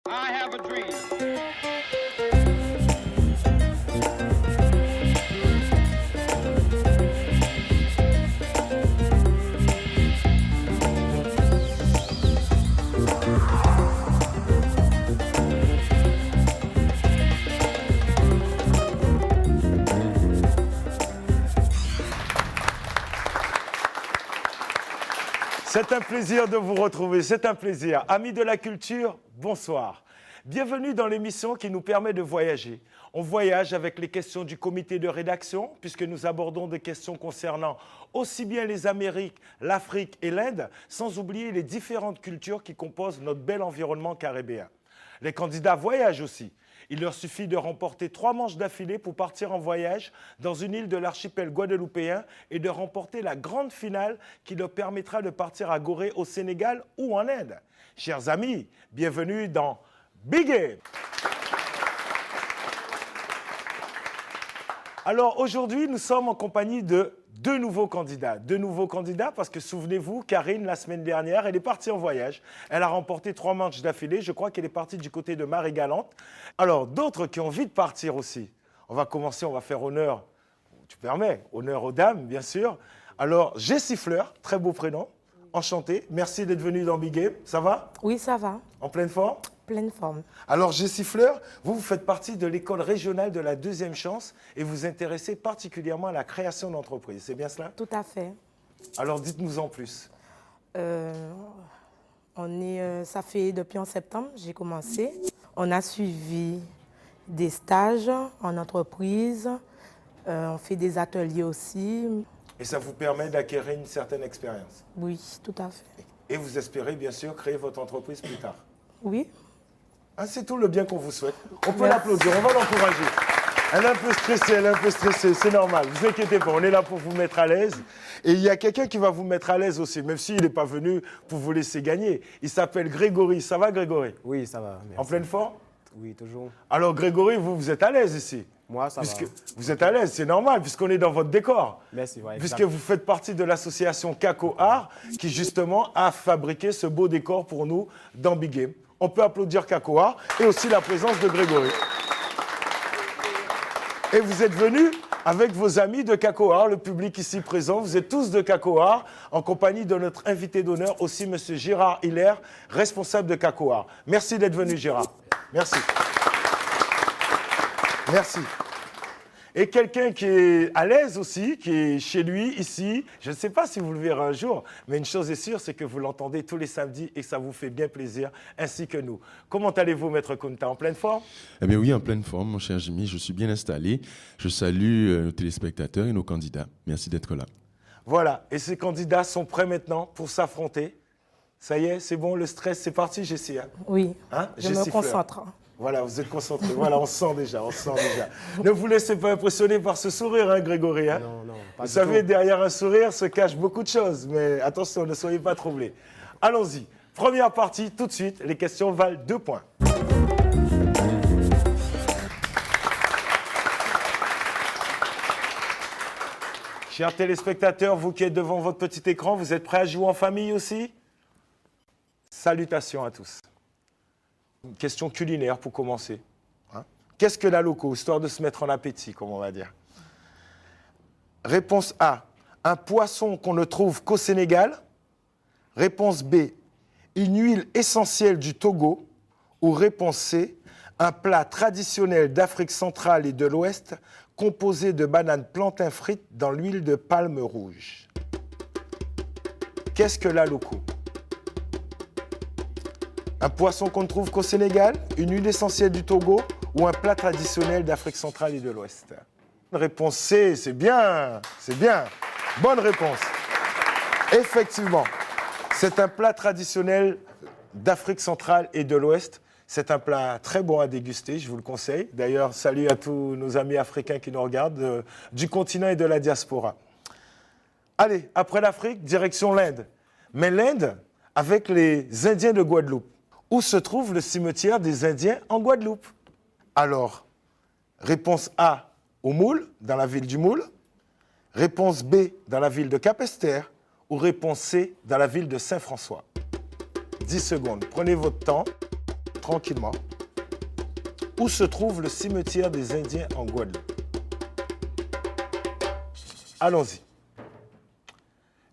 I have a dream. C'est un plaisir de vous retrouver, c'est un plaisir. Amis de la culture, bonsoir. Bienvenue dans l'émission qui nous permet de voyager. On voyage avec les questions du comité de rédaction, puisque nous abordons des questions concernant aussi bien les Amériques, l'Afrique et l'Inde, sans oublier les différentes cultures qui composent notre bel environnement caribéen. Les candidats voyagent aussi. Il leur suffit de remporter 3 manches d'affilée pour partir en voyage dans une île de l'archipel guadeloupéen et de remporter la grande finale qui leur permettra de partir à Gorée au Sénégal ou en Inde. Chers amis, bienvenue dans Big Game. Alors aujourd'hui, nous sommes en compagnie de deux nouveaux candidats. Deux nouveaux candidats parce que souvenez-vous, Karine, la semaine dernière, elle est partie en voyage. Elle a remporté 3 manches d'affilée. Je crois qu'elle est partie du côté de Marie-Galante. Alors d'autres qui ont envie de partir aussi. On va commencer, on va faire honneur, tu permets, honneur aux dames, bien sûr. Alors Jessie Fleur, très beau prénom, enchantée. Merci d'être venue dans Big Game. Ça va? Oui, ça va. En pleine forme? Pleine forme. Alors, Jessie Fleur, vous faites partie de l'école régionale de la deuxième chance et vous intéressez particulièrement à la création d'entreprises. C'est bien cela? Tout à fait. Alors, dites-nous en plus. Ça fait depuis en septembre, j'ai commencé. On a suivi des stages en entreprise. On fait des ateliers aussi. Et ça vous permet d'acquérir une certaine expérience? Oui, tout à fait. Et vous espérez, bien sûr, créer votre entreprise plus tard? Oui. Ah, c'est tout le bien qu'on vous souhaite. On peut l'applaudir, on va l'encourager. Elle est un peu stressée, c'est normal. Ne vous inquiétez pas, on est là pour vous mettre à l'aise. Et il y a quelqu'un qui va vous mettre à l'aise aussi, même s'il n'est pas venu pour vous laisser gagner. Il s'appelle Grégory. Ça va, Grégory? Oui, ça va. Merci. En pleine forme? Oui, toujours. Alors, Grégory, vous êtes à l'aise ici? Moi, ça va. Vous êtes à l'aise, c'est normal, puisqu'on est dans votre décor. Merci. Ouais, puisque vous faites partie de l'association Kako Art, qui justement a fabriqué ce beau décor pour nous dans Big Game. On peut applaudir Kako Art et aussi la présence de Grégory. Et vous êtes venus avec vos amis de Kako Art, le public ici présent. Vous êtes tous de Kako Art, en compagnie de notre invité d'honneur, aussi M. Gérard Hiller, responsable de Kako Art. Merci d'être venu, Gérard. Merci. Merci. Et quelqu'un qui est à l'aise aussi, qui est chez lui, ici. Je ne sais pas si vous le verrez un jour, mais une chose est sûre, c'est que vous l'entendez tous les samedis et que ça vous fait bien plaisir, ainsi que nous. Comment allez-vous, Maître Kunta? En pleine forme? Eh bien oui, en pleine forme, mon cher Jimmy. Je suis bien installé. Je salue nos téléspectateurs et nos candidats. Merci d'être là. Voilà. Et ces candidats sont prêts maintenant pour s'affronter. Ça y est, c'est bon, le stress, c'est parti, Jessie, hein? Oui, Hein? je me concentre. Voilà, vous êtes concentré. Voilà, on sent déjà, on sent déjà. Ne vous laissez pas impressionner par ce sourire, hein, Grégory. Hein? Non, pas vous du savez, tout. derrière un sourire se cachent beaucoup de choses. Mais attention, ne soyez pas troublés. Allons-y. Première partie, tout de suite. Les questions valent 2 points. Chers téléspectateurs, vous qui êtes devant votre petit écran, vous êtes prêts à jouer en famille aussi? Salutations à tous. Une question culinaire pour commencer. Hein? Qu'est-ce que la loco, histoire de se mettre en appétit, comme on va dire? Réponse A, un poisson qu'on ne trouve qu'au Sénégal. Réponse B, une huile essentielle du Togo. Ou réponse C, un plat traditionnel d'Afrique centrale et de l'Ouest composé de bananes plantains frites dans l'huile de palme rouge. Qu'est-ce que la loco? Un poisson qu'on ne trouve qu'au Sénégal, une huile essentielle du Togo ou un plat traditionnel d'Afrique centrale et de l'Ouest? Réponse C, c'est bien, c'est bien. Bonne réponse. Effectivement, c'est un plat traditionnel d'Afrique centrale et de l'Ouest. C'est un plat très bon à déguster, je vous le conseille. D'ailleurs, salut à tous nos amis africains qui nous regardent, du continent et de la diaspora. Allez, après l'Afrique, direction l'Inde. Mais l'Inde avec les Indiens de Guadeloupe. Où se trouve le cimetière des Indiens en Guadeloupe? Alors, réponse A, au Moule, dans la ville du Moule. Réponse B, dans la ville de Capesterre. Ou réponse C, dans la ville de Saint-François. 10 secondes. Prenez votre temps. tranquillement. Où se trouve le cimetière des Indiens en Guadeloupe? Allons-y.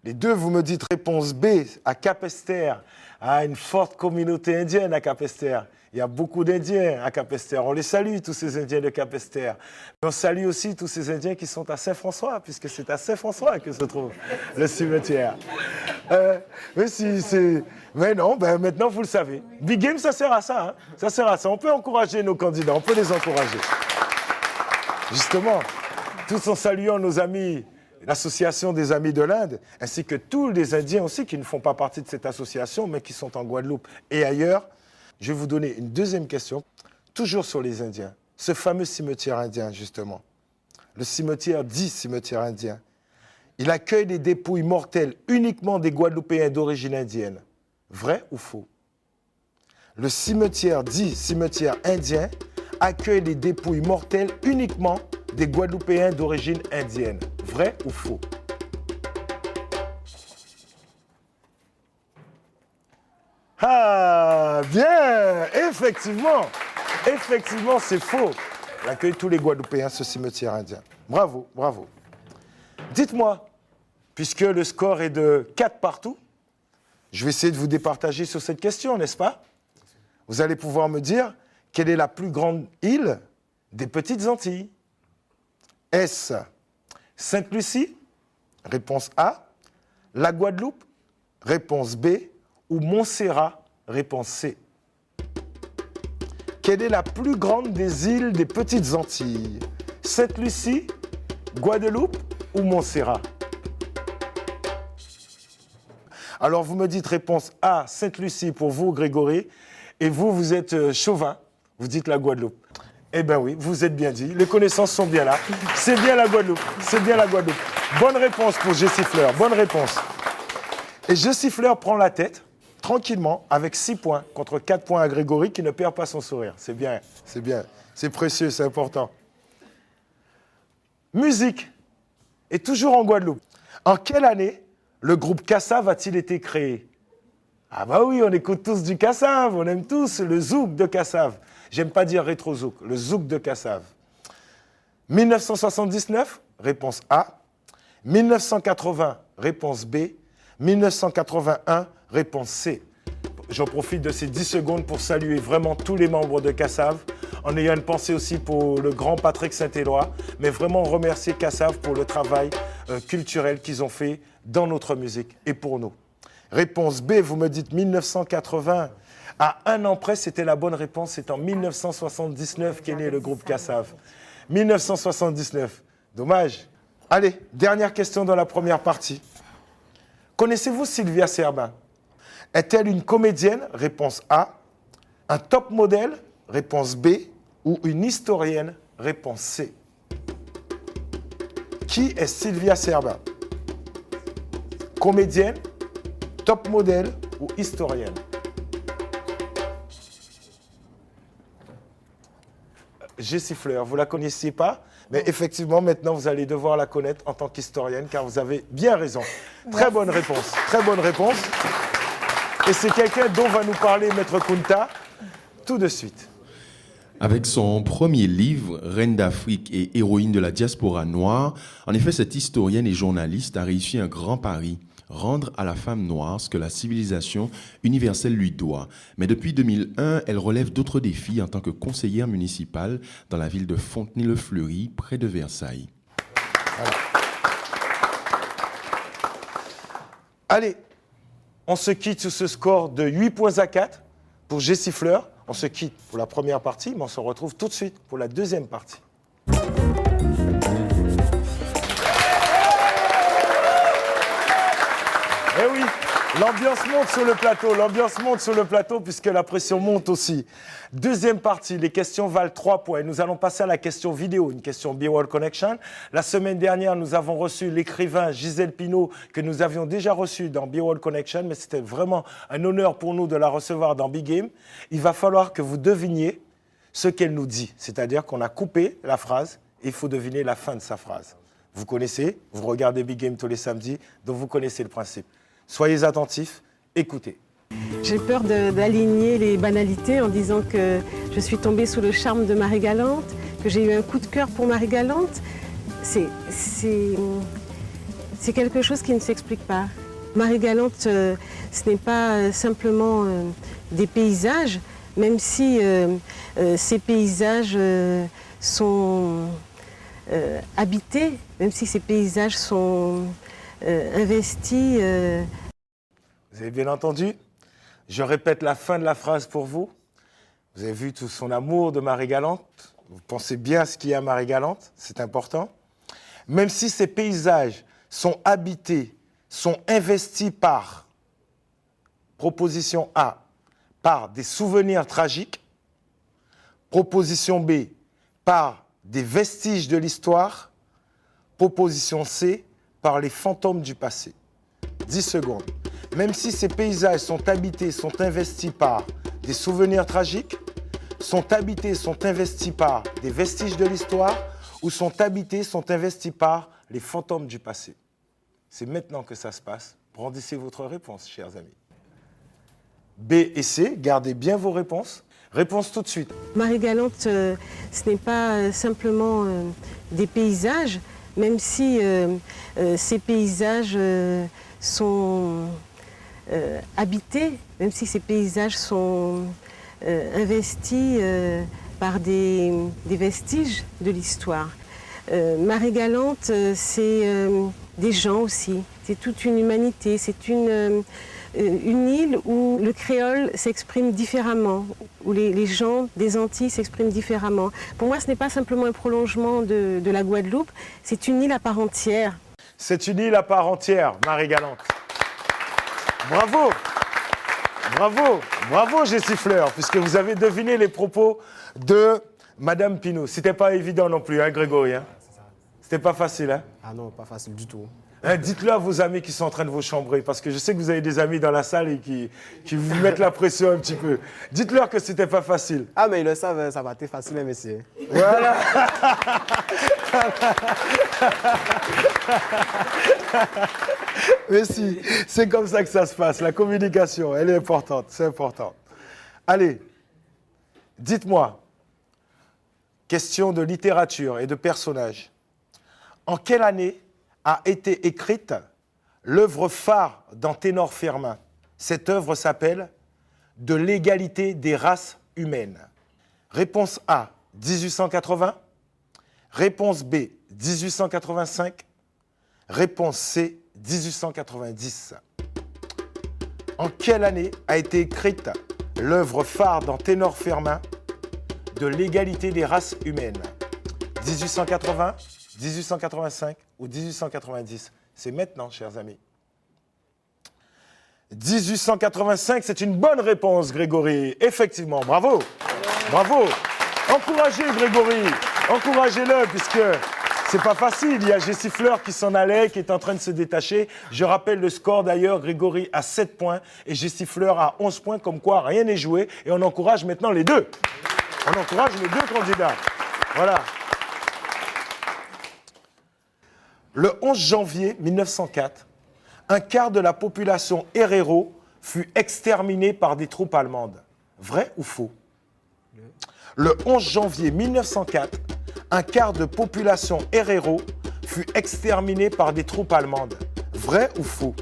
Les deux, vous me dites réponse B, à Capesterre. Ah, une forte communauté indienne à Capesterre. Il y a beaucoup d'Indiens à Capesterre. On les salue, tous ces Indiens de Capesterre. Mais on salue aussi tous ces Indiens qui sont à Saint-François, puisque c'est à Saint-François que se trouve le cimetière. Mais non, maintenant vous le savez. Big Game, ça sert à ça. Hein. Ça sert à ça. On peut encourager nos candidats, on peut les encourager. Justement, tous en saluant nos amis, l'association des Amis de l'Inde, ainsi que tous les Indiens aussi qui ne font pas partie de cette association, mais qui sont en Guadeloupe et ailleurs. Je vais vous donner une deuxième question, toujours sur les Indiens. Ce fameux cimetière indien, justement. Le cimetière dit cimetière indien. Il accueille des dépouilles mortelles uniquement des Guadeloupéens d'origine indienne. Vrai ou faux? Le cimetière dit cimetière indien accueille des dépouilles mortelles uniquement des Guadeloupéens d'origine indienne. Vrai ou faux? Ah, bien, effectivement, c'est faux. Il accueille tous les Guadeloupéens, ce cimetière indien. Bravo, bravo. Dites-moi, puisque le score est de 4 partout, je vais essayer de vous départager sur cette question, n'est-ce pas? Vous allez pouvoir me dire quelle est la plus grande île des Petites Antilles? Est-ce Sainte-Lucie? Réponse A. La Guadeloupe? Réponse B. Ou Montserrat? Réponse C. Quelle est la plus grande des îles des Petites Antilles? Sainte-Lucie, Guadeloupe ou Montserrat? Alors vous me dites réponse A, Sainte-Lucie pour vous, Grégory, et vous, vous êtes chauvin, vous dites la Guadeloupe. Eh bien oui, vous êtes bien dit, les connaissances sont bien là. C'est bien la Guadeloupe, c'est bien la Guadeloupe. Bonne réponse pour Jessie Fleur, bonne réponse. Et Jessie Fleur prend la tête, tranquillement, avec 6 points, contre 4 points à Grégory, qui ne perd pas son sourire. C'est bien, c'est précieux, c'est important. Musique, et toujours en Guadeloupe. En quelle année le groupe Kassav a-t-il été créé? Ah bah oui, on écoute tous du Kassav, on aime tous le zouk de Kassav. J'aime pas dire rétro-zouk, le zouk de Kassav. 1979, réponse A. 1980, réponse B. 1981, réponse C. J'en profite de ces 10 secondes pour saluer vraiment tous les membres de Kassav, en ayant une pensée aussi pour le grand Patrick Saint-Éloi, mais vraiment remercier Kassav pour le travail culturel qu'ils ont fait dans notre musique et pour nous. Réponse B, vous me dites 1980. À un an près, c'était la bonne réponse. C'est en 1979 qu'est né le groupe Kassav. 1979. Dommage. Allez, dernière question dans la première partie. Connaissez-vous Sylvia Serbin? Est-elle une comédienne? Réponse A. Un top modèle? Réponse B. Ou une historienne? Réponse C. Qui est Sylvia Serbin? Comédienne, top modèle ou historienne? Jessie Fleur, vous ne la connaissiez pas, mais effectivement, maintenant, vous allez devoir la connaître en tant qu'historienne, car vous avez bien raison. Très bonne réponse, très bonne réponse. Et c'est quelqu'un dont va nous parler Maître Kunta tout de suite. Avec son premier livre, Reine d'Afrique et héroïne de la diaspora noire, en effet, cette historienne et journaliste a réussi un grand pari, rendre à la femme noire ce que la civilisation universelle lui doit. Mais depuis 2001, elle relève d'autres défis en tant que conseillère municipale dans la ville de Fontenay-le-Fleury, près de Versailles. Voilà. Allez, on se quitte sur ce score de 8 points à 4 pour Jessie Fleur. On se quitte pour la première partie, mais on se retrouve tout de suite pour la deuxième partie. Eh oui, l'ambiance monte sur le plateau puisque la pression monte aussi. Deuxième partie, les questions valent 3 points. Nous allons passer à la question vidéo, une question Be World Connection. La semaine dernière, nous avons reçu l'écrivain Gisèle Pineau que nous avions déjà reçu dans Be World Connection, mais c'était vraiment un honneur pour nous de la recevoir dans Big Game. Il va falloir que vous deviniez ce qu'elle nous dit, c'est-à-dire qu'on a coupé la phrase et il faut deviner la fin de sa phrase. Vous connaissez, vous regardez Big Game tous les samedis, donc vous connaissez le principe. Soyez attentifs, écoutez. J'ai peur d'aligner les banalités en disant que je suis tombée sous le charme de Marie-Galante, que j'ai eu un coup de cœur pour Marie-Galante. C'est quelque chose qui ne s'explique pas. Marie-Galante, ce n'est pas simplement des paysages, même si ces paysages sont habités, même si ces paysages sont investis. Vous avez bien entendu? Je répète la fin de la phrase pour vous. Vous avez vu tout son amour de Marie-Galante. Vous pensez bien à ce qu'il y a à Marie-Galante, c'est important. Même si ces paysages sont habités, sont investis par, proposition A, par des souvenirs tragiques, proposition B, par des vestiges de l'histoire, proposition C, par les fantômes du passé. 10 secondes. Même si ces paysages sont habités, sont investis par des souvenirs tragiques, sont habités, sont investis par des vestiges de l'histoire, ou sont habités, sont investis par les fantômes du passé. C'est maintenant que ça se passe. Brandissez votre réponse, chers amis. B et C, gardez bien vos réponses. Réponse tout de suite. Marie-Galante, ce n'est pas simplement des paysages, même si ces paysages sont habités, même si ces paysages sont investis par des vestiges de l'histoire. Marie-Galante, c'est des gens aussi, c'est toute une humanité, c'est une île où le créole s'exprime différemment, où les gens des Antilles s'expriment différemment. Pour moi, ce n'est pas simplement un prolongement de la Guadeloupe, c'est une île à part entière. C'est une île à part entière, Marie-Galante. Bravo! Bravo! Bravo, Jessie Fleur, puisque vous avez deviné les propos de Madame Pinault. C'était pas évident non plus, hein, Grégory, hein? C'était pas facile, hein? Ah non, pas facile du tout. Hein, dites-le à vos amis qui sont en train de vous chambrer, parce que je sais que vous avez des amis dans la salle et qui vous mettent la pression un petit peu. Dites-leur que c'était pas facile. Ah, mais ils le savent, ça va être facile, hein, messieurs. Voilà. Mais si, c'est comme ça que ça se passe. La communication, elle est importante, c'est important. Allez, dites-moi, question de littérature et de personnages. En quelle année a été écrite l'œuvre phare d'Anténor Fermin? Cette œuvre s'appelle « De l'égalité des races humaines ». Réponse A, 1880. Réponse B, 1885. Réponse C, 1890. En quelle année a été écrite l'œuvre phare d'Anténor Fermin de l'égalité des races humaines? 1880, 1885 ou 1890? C'est maintenant, chers amis. 1885, c'est une bonne réponse, Grégory. Effectivement, bravo. Bravo. Encouragez Grégory. Encouragez-le, puisque c'est pas facile. Il y a Jessie Fleur qui s'en allait, qui est en train de se détacher. Je rappelle le score d'ailleurs, Grégory a 7 points et Jessie Fleur a 11 points, comme quoi rien n'est joué. Et on encourage maintenant les deux. On encourage les deux candidats. Voilà. Le 11 janvier 1904, un quart de la population Herero fut exterminée par des troupes allemandes. Vrai ou faux? Le 11 janvier 1904, un quart de population Herero fut exterminée par des troupes allemandes. Vrai ou faux?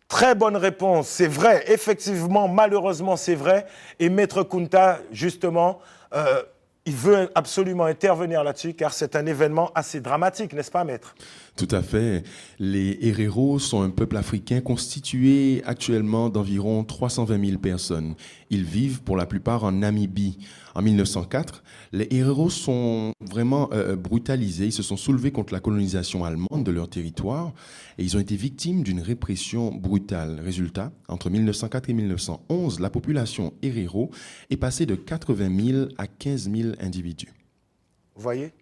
Très bonne réponse, c'est vrai. Effectivement, malheureusement, c'est vrai. Et Maître Kunta, justement, il veut absolument intervenir là-dessus car c'est un événement assez dramatique, n'est-ce pas, Maître? Tout à fait. Les Hereros sont un peuple africain constitué actuellement d'environ 320 000 personnes. Ils vivent pour la plupart en Namibie. En 1904, les Hereros sont vraiment brutalisés. Ils se sont soulevés contre la colonisation allemande de leur territoire et ils ont été victimes d'une répression brutale. Résultat, entre 1904 et 1911, la population Herero est passée de 80 000 à 15 000 individus. Vous voyez?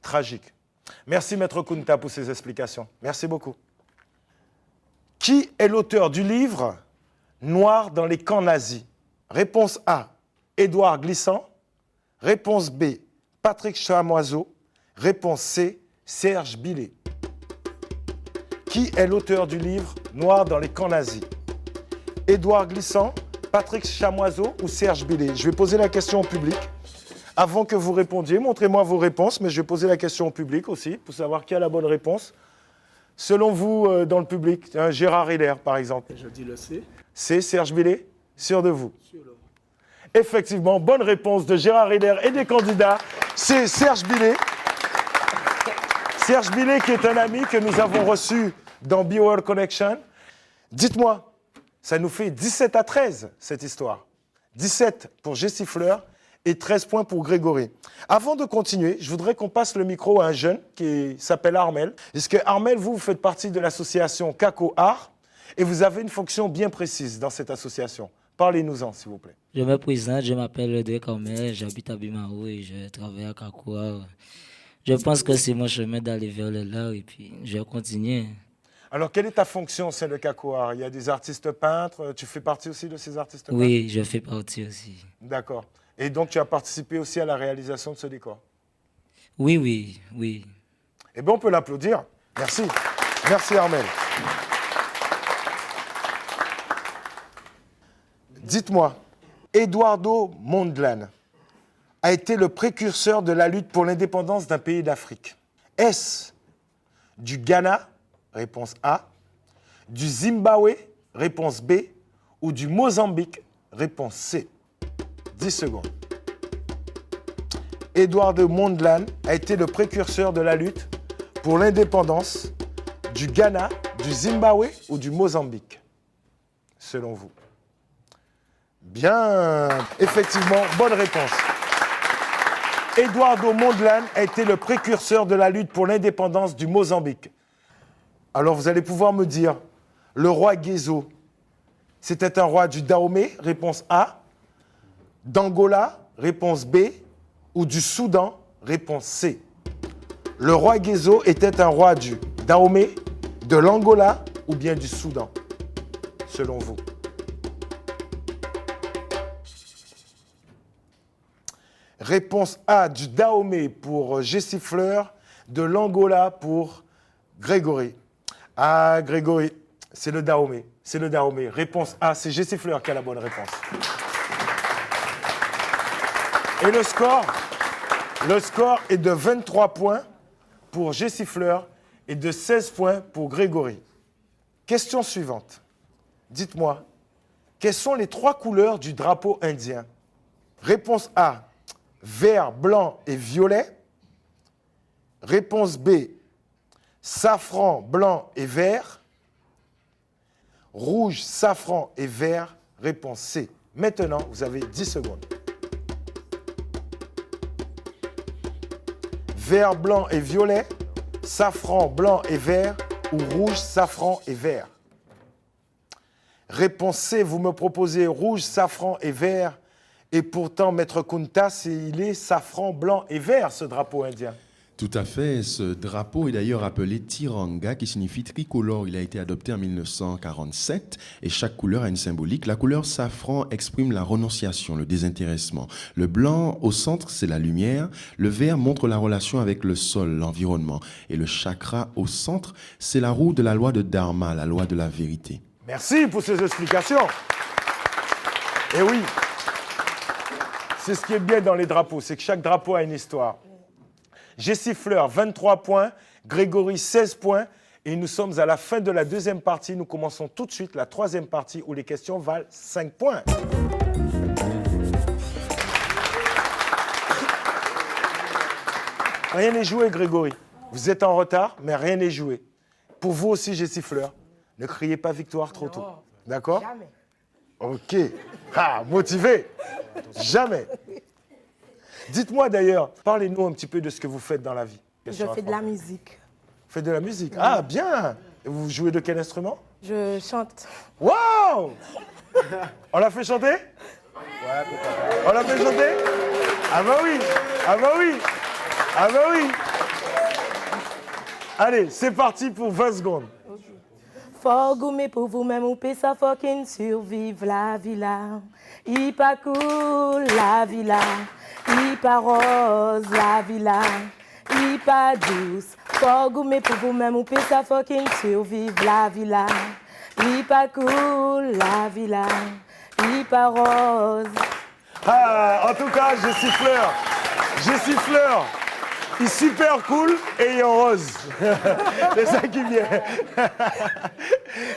Tragique. Merci, Maître Kunta, pour ces explications. Merci beaucoup. Qui est l'auteur du livre Noir dans les camps nazis? Réponse A, Édouard Glissant. Réponse B, Patrick Chamoiseau. Réponse C, Serge Billet. Qui est l'auteur du livre Noir dans les camps nazis? Édouard Glissant, Patrick Chamoiseau ou Serge Billet? Je vais poser la question au public. Avant que vous répondiez, montrez-moi vos réponses, mais je vais poser la question au public aussi, pour savoir qui a la bonne réponse. Selon vous, dans le public, Gérard Hiller, par exemple. Je dis le C. C'est Serge Billet? Sûr de vous? Sûr. Effectivement, bonne réponse de Gérard Hiller et des candidats. C'est Serge Billet. Serge Billet qui est un ami que nous avons reçu dans BioWorld Connection. Dites-moi, ça nous fait 17-13 cette histoire. 17 pour Jessie Fleur et 13 points pour Grégory. Avant de continuer, je voudrais qu'on passe le micro à un jeune qui s'appelle Armel. Est-ce que Armel, vous faites partie de l'association Kako Art et vous avez une fonction bien précise dans cette association. Parlez-nous-en, s'il vous plaît. Je me présente, je m'appelle Drake Armel, j'habite à Bimao et je travaille à Kako Art. Je pense que c'est mon chemin d'aller vers l'art et puis je vais continuer. Alors, quelle est ta fonction au sein de Kako Art? Il y a des artistes peintres, tu fais partie aussi de ces artistes peintres? Oui, je fais partie aussi. D'accord. Et donc, tu as participé aussi à la réalisation de ce décor? Oui, oui, oui. Eh bien, on peut l'applaudir. Merci. Merci, Armel. Dites-moi, Eduardo Mondlane a été le précurseur de la lutte pour l'indépendance d'un pays d'Afrique. Est-ce du Ghana, réponse A, du Zimbabwe, réponse B, ou du Mozambique, réponse C? 10 secondes. Eduardo Mondlane a été le précurseur de la lutte pour l'indépendance du Ghana, du Zimbabwe ou du Mozambique, selon vous? Bien, effectivement, bonne réponse. Eduardo Mondlane a été le précurseur de la lutte pour l'indépendance du Mozambique. Alors vous allez pouvoir me dire, le roi Gezo, c'était un roi du Dahomey, réponse A, d'Angola, réponse B, ou du Soudan, réponse C. Le roi Gezo était un roi du Dahomey, de l'Angola ou bien du Soudan, selon vous? Réponse A, du Dahomey pour Jessie Fleur, de l'Angola pour Grégory. Ah, Grégory, c'est le Dahomey. C'est le Dahomey. Réponse A, c'est Jessie Fleur qui a la bonne réponse. Et le score est de 23 points pour Jessie Fleur et de 16 points pour Grégory. Question suivante. Dites-moi, quelles sont les 3 couleurs du drapeau indien? Réponse A, vert, blanc et violet. Réponse B, safran, blanc et vert. Rouge, safran et vert. Réponse C. Maintenant, vous avez 10 secondes. Vert, blanc et violet. Safran, blanc et vert. Ou rouge, safran et vert. Réponse C, vous me proposez rouge, safran et vert. Et pourtant, Maître Kunta, il est safran, blanc et vert, ce drapeau indien. Tout à fait. Ce drapeau est d'ailleurs appelé Tiranga, qui signifie tricolore. Il a été adopté en 1947 et chaque couleur a une symbolique. La couleur safran exprime la renonciation, le désintéressement. Le blanc, au centre, c'est la lumière. Le vert montre la relation avec le sol, l'environnement. Et le chakra, au centre, c'est la roue de la loi de Dharma, la loi de la vérité. Merci pour ces explications. Et oui, c'est ce qui est bien dans les drapeaux, c'est que chaque drapeau a une histoire. Jessie Fleur, 23 points, Grégory, 16 points. Et nous sommes à la fin de la deuxième partie. Nous commençons tout de suite la troisième partie où les questions valent 5 points. Rien n'est joué, Grégory. Vous êtes en retard, mais rien n'est joué. Pour vous aussi, Jessie Fleur, ne criez pas victoire trop tôt. D'accord? Jamais. Ok. Ah, motivé. Jamais. Dites-moi d'ailleurs, parlez-nous un petit peu de ce que vous faites dans la vie. Je fais de la musique. Vous faites de la musique? Ah, bien. Et vous jouez de quel instrument? Je chante. Waouh! On l'a fait chanter? Ouais, pourquoi pas. On l'a fait chanter? Ah bah oui. Ah bah oui. Ah bah oui. Allez, c'est parti pour 20 secondes. Fort gourmet pour vous-même, ou peut ça fucking survivre la villa. Il pas cool la villa. Il pas rose la villa. Il pas douce Pour goumer pour vous-même, ou peut ça fucking survivre la villa. Li pas cool, la villa. Li pas rose. Ah, en tout cas, Jessie Fleur, il est super cool et il est en rose. C'est ça qui vient.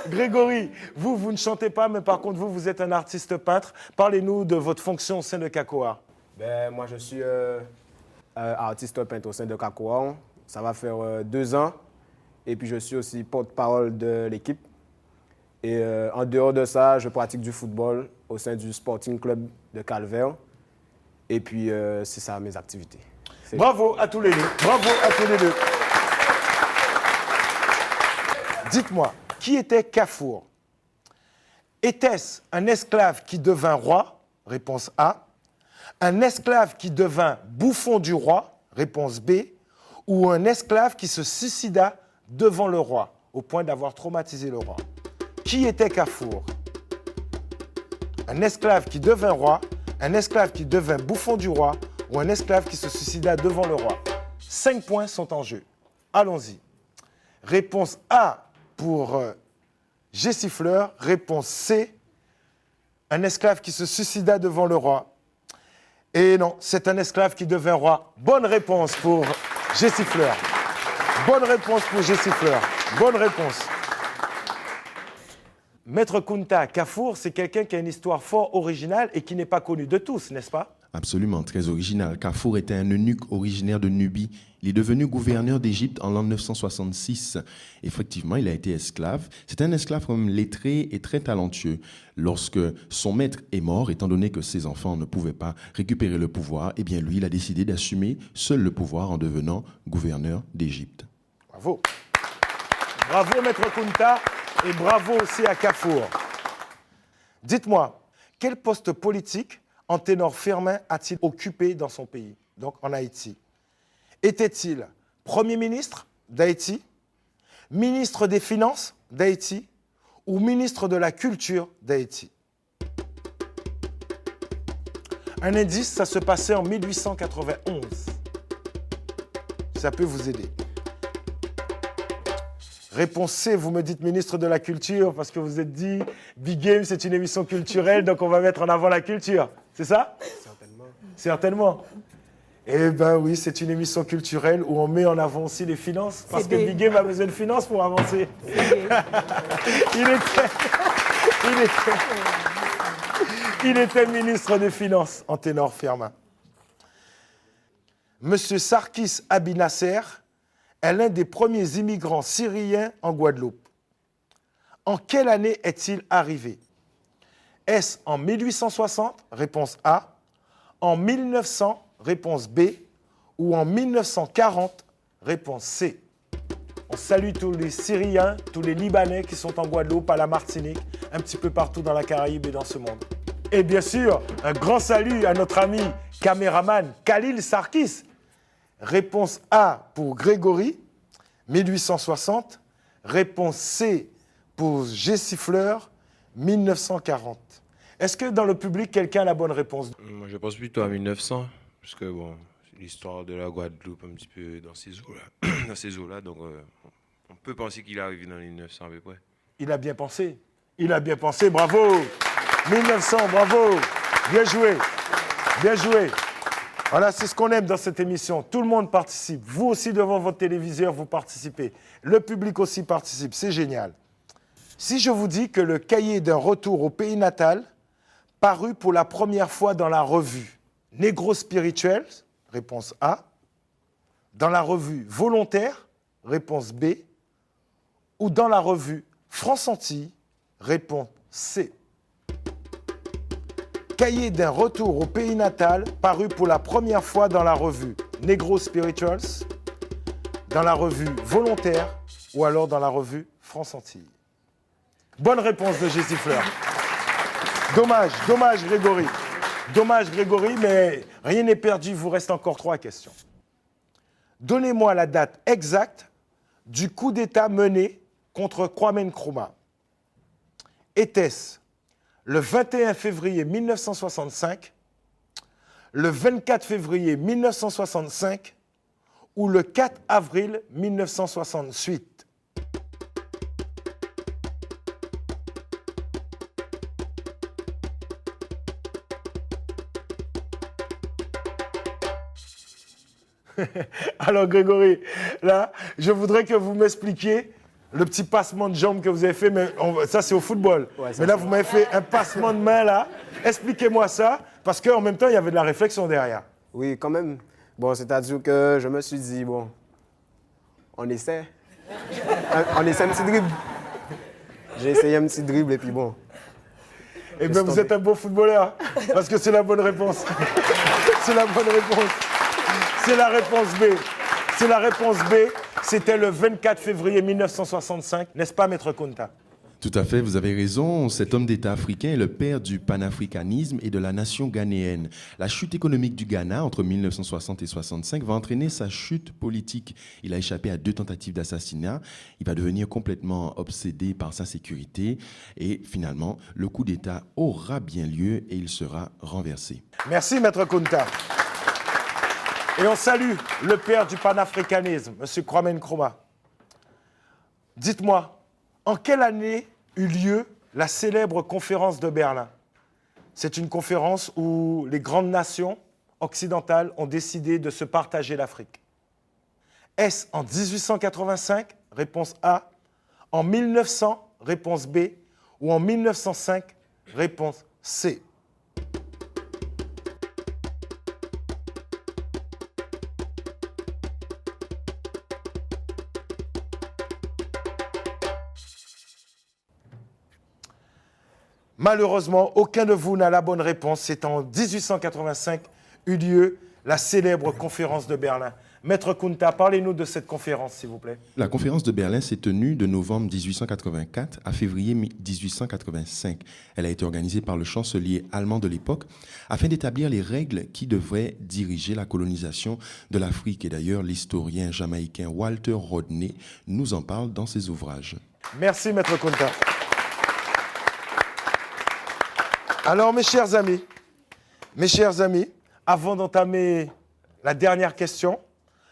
Grégory, vous ne chantez pas, mais par contre, vous êtes un artiste peintre. Parlez-nous de votre fonction au sein de Kakoa. Ben, moi, je suis artiste peintre au sein de Kakoa. Ça va faire 2 ans. Et puis, je suis aussi porte-parole de l'équipe. Et en dehors de ça, je pratique du football au sein du Sporting Club de Calvaire. Et puis, c'est ça mes activités. Bravo à tous les deux. Bravo à tous les deux. Dites-moi, qui était Kafur? Était-ce un esclave qui devint roi? Réponse A. Un esclave qui devint bouffon du roi? Réponse B. Ou un esclave qui se suicida devant le roi, au point d'avoir traumatisé le roi? Qui était Kafur? Un esclave qui devint roi, un esclave qui devint bouffon du roi ou un esclave qui se suicida devant le roi? 5 points sont en jeu. Allons-y. Réponse A pour Jessie Fleur. Réponse C, un esclave qui se suicida devant le roi. Et non, c'est un esclave qui devint roi. Bonne réponse pour Jessie Fleur. Bonne réponse pour Jessie Fleur. Bonne réponse. Maître Kunta, Kafur, c'est quelqu'un qui a une histoire fort originale et qui n'est pas connu de tous, n'est-ce pas? Absolument, très original. Kafur était un eunuque originaire de Nubie. Il est devenu gouverneur d'Égypte en l'an 966. Effectivement, il a été esclave. C'est un esclave comme lettré et très talentueux. Lorsque son maître est mort, étant donné que ses enfants ne pouvaient pas récupérer le pouvoir, eh bien lui, il a décidé d'assumer seul le pouvoir en devenant gouverneur d'Égypte. Bravo. Bravo, Maître Kunta, et bravo aussi à Kafur. Dites-moi, quel poste politique Anténor Firmin a-t-il occupé dans son pays, donc en Haïti? Était-il Premier ministre d'Haïti, ministre des Finances d'Haïti ou ministre de la Culture d'Haïti? Un indice, ça se passait en 1891. Ça peut vous aider. Réponse C, vous me dites ministre de la Culture parce que vous êtes dit Big Game, c'est une émission culturelle, donc on va mettre en avant la culture. C'est ça? Certainement. Certainement. Eh bien oui, c'est une émission culturelle où on met en avant aussi les finances parce que Big Game a besoin de finances pour avancer. Il était ministre des Finances, Anténor Firmin. Monsieur Sarkis Abi Nasser est l'un des premiers immigrants syriens en Guadeloupe. En quelle année est-il arrivé? Est-ce en 1860, réponse A, en 1900, réponse B, ou en 1940, réponse C? On salue tous les Syriens, tous les Libanais qui sont en Guadeloupe, à la Martinique, un petit peu partout dans la Caraïbe et dans ce monde. Et bien sûr, un grand salut à notre ami caméraman Khalil Sarkis. Réponse A pour Grégory, 1860. Réponse C pour Jessie Fleur, 1940. Est-ce que dans le public, quelqu'un a la bonne réponse? Moi, je pense plutôt à 1900, parce que bon, l'histoire de la Guadeloupe un petit peu dans ces eaux-là, donc on peut penser qu'il est arrivé dans les 1900 à peu près. Il a bien pensé. Il a bien pensé, bravo. 1900, bravo. Bien joué. Bien joué. Voilà, c'est ce qu'on aime dans cette émission. Tout le monde participe. Vous aussi, devant votre téléviseur, vous participez. Le public aussi participe. C'est génial. Si je vous dis que le cahier d'un retour au pays natal parut pour la première fois dans la revue Négro Spirituel, réponse A, dans la revue Volontaire, réponse B, ou dans la revue France Antilles, réponse C. Cahier d'un retour au pays natal paru pour la première fois dans la revue Negro Spirituals, dans la revue Volontaire ou alors dans la revue France Antilles. Bonne réponse de Jessie Fleur. Dommage Grégory. Dommage Grégory, mais rien n'est perdu, il vous reste encore 3 questions. Donnez-moi la date exacte du coup d'État mené contre Kwame Nkrumah. Était-ce le 21 février 1965, le 24 février 1965 ou le 4 avril 1968? Alors Grégory, là, je voudrais que vous m'expliquiez le petit passement de jambes que vous avez fait, mais ça c'est au football. Ouais, mais là, vous m'avez fait un passement de main là. Expliquez-moi ça, parce qu'en même temps, il y avait de la réflexion derrière. Oui, quand même. Bon, c'est-à-dire que je me suis dit, bon, on essaie. On essaie un petit dribble. J'ai essayé un petit dribble et puis bon. Eh bien, vous êtes un bon footballeur, parce que c'est la bonne réponse. C'est la bonne réponse. C'est la réponse B. C'est la réponse B. C'était le 24 février 1965, n'est-ce pas, Maître Kunta? Tout à fait, vous avez raison. Cet homme d'État africain est le père du panafricanisme et de la nation ghanéenne. La chute économique du Ghana entre 1960 et 1965 va entraîner sa chute politique. Il a échappé à 2 tentatives d'assassinat. Il va devenir complètement obsédé par sa sécurité. Et finalement, le coup d'État aura bien lieu et il sera renversé. Merci, Maître Kunta. Et on salue le père du panafricanisme, M. Kwame Nkrumah. Dites-moi, en quelle année eut lieu la célèbre conférence de Berlin? C'est une conférence où les grandes nations occidentales ont décidé de se partager l'Afrique. Est-ce en 1885, réponse A, en 1900, réponse B, ou en 1905, réponse C? Malheureusement, aucun de vous n'a la bonne réponse. C'est en 1885 eut lieu la célèbre conférence de Berlin. Maître Kunta, parlez-nous de cette conférence, s'il vous plaît. La conférence de Berlin s'est tenue de novembre 1884 à février 1885. Elle a été organisée par le chancelier allemand de l'époque afin d'établir les règles qui devraient diriger la colonisation de l'Afrique. Et d'ailleurs, l'historien jamaïcain Walter Rodney nous en parle dans ses ouvrages. Merci, Maître Kunta. Alors, mes chers amis, avant d'entamer la dernière question,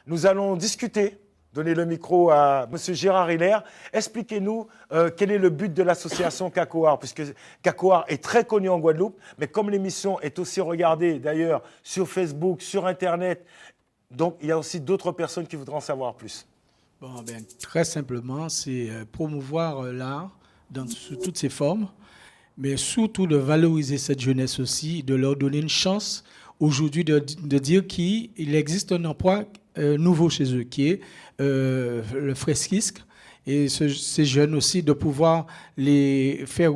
nous allons discuter, donner le micro à M. Gérard Hiller. Expliquez-nous quel est le but de l'association Kakoar, puisque Kakoar est très connu en Guadeloupe, mais comme l'émission est aussi regardée d'ailleurs sur Facebook, sur Internet, donc il y a aussi d'autres personnes qui voudront en savoir plus. Bon, très simplement, c'est promouvoir l'art sous toutes ses formes, mais surtout de valoriser cette jeunesse aussi, de leur donner une chance aujourd'hui de dire qu'il existe un emploi nouveau chez eux, qui est le fresquisme, et ces jeunes aussi, de pouvoir les faire,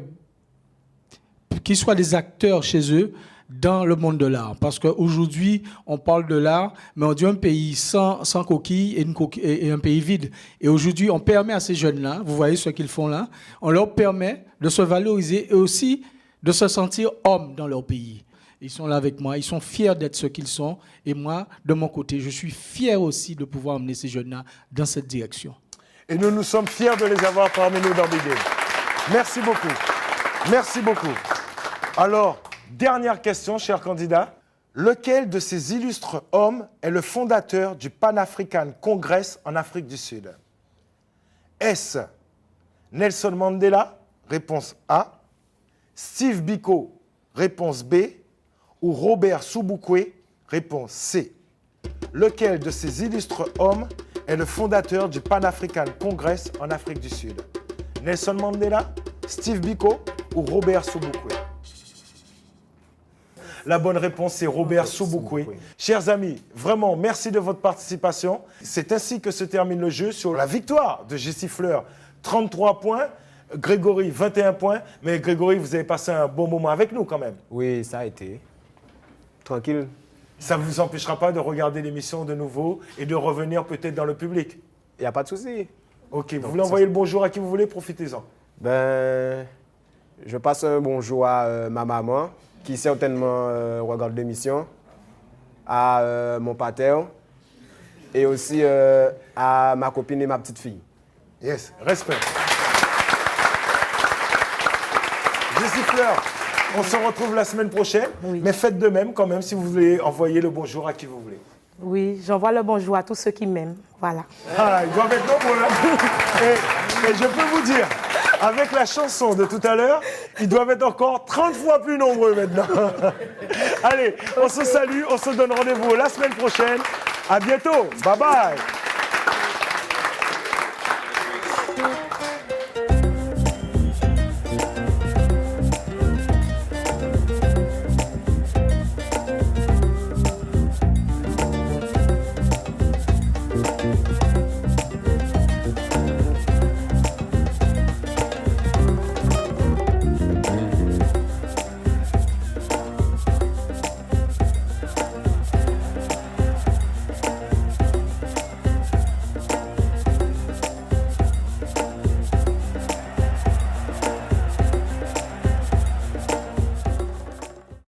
qu'ils soient des acteurs chez eux dans le monde de l'art. Parce qu'aujourd'hui, on parle de l'art, mais on dit un pays sans coquille et un pays vide. Et aujourd'hui, on permet à ces jeunes-là, vous voyez ce qu'ils font là, on leur permet de se valoriser et aussi de se sentir hommes dans leur pays. Ils sont là avec moi, ils sont fiers d'être ce qu'ils sont. Et moi, de mon côté, je suis fier aussi de pouvoir emmener ces jeunes-là dans cette direction. Et nous sommes fiers de les avoir parmi nous dans Big Game. Merci beaucoup. Merci beaucoup. Alors, dernière question, chers candidats. Lequel de ces illustres hommes est le fondateur du Pan-African Congress en Afrique du Sud? Est-ce Nelson Mandela? Réponse A. Steve Biko? Réponse B. Ou Robert Sobukwe? Réponse C. Lequel de ces illustres hommes est le fondateur du Pan-African Congress en Afrique du Sud? Nelson Mandela, Steve Biko ou Robert Sobukwe? La bonne réponse, c'est Robert Sobukwe. Chers amis, vraiment, merci de votre participation. C'est ainsi que se termine le jeu sur la victoire de Jessie Fleur. 33 points, Grégory, 21 points. Mais Grégory, vous avez passé un bon moment avec nous quand même. Oui, ça a été. Tranquille. Ça ne vous empêchera pas de regarder l'émission de nouveau et de revenir peut-être dans le public? Il n'y a pas de souci. Ok, vous voulez envoyer le bonjour à qui vous voulez, profitez-en. Je passe un bonjour à ma maman, qui certainement regarde l'émission, à mon pater et aussi à ma copine et ma petite fille. Yes, respect. Jessie Fleur, on se retrouve la semaine prochaine, oui. Mais faites de même quand même si vous voulez envoyer le bonjour à qui vous voulez. Oui, j'envoie le bonjour à tous ceux qui m'aiment. Voilà. Ah, ils doivent être nombreux. Hein. Et je peux vous dire, avec la chanson de tout à l'heure, ils doivent être encore 30 fois plus nombreux maintenant. Allez, on se salue, on se donne rendez-vous la semaine prochaine. À bientôt. Bye bye.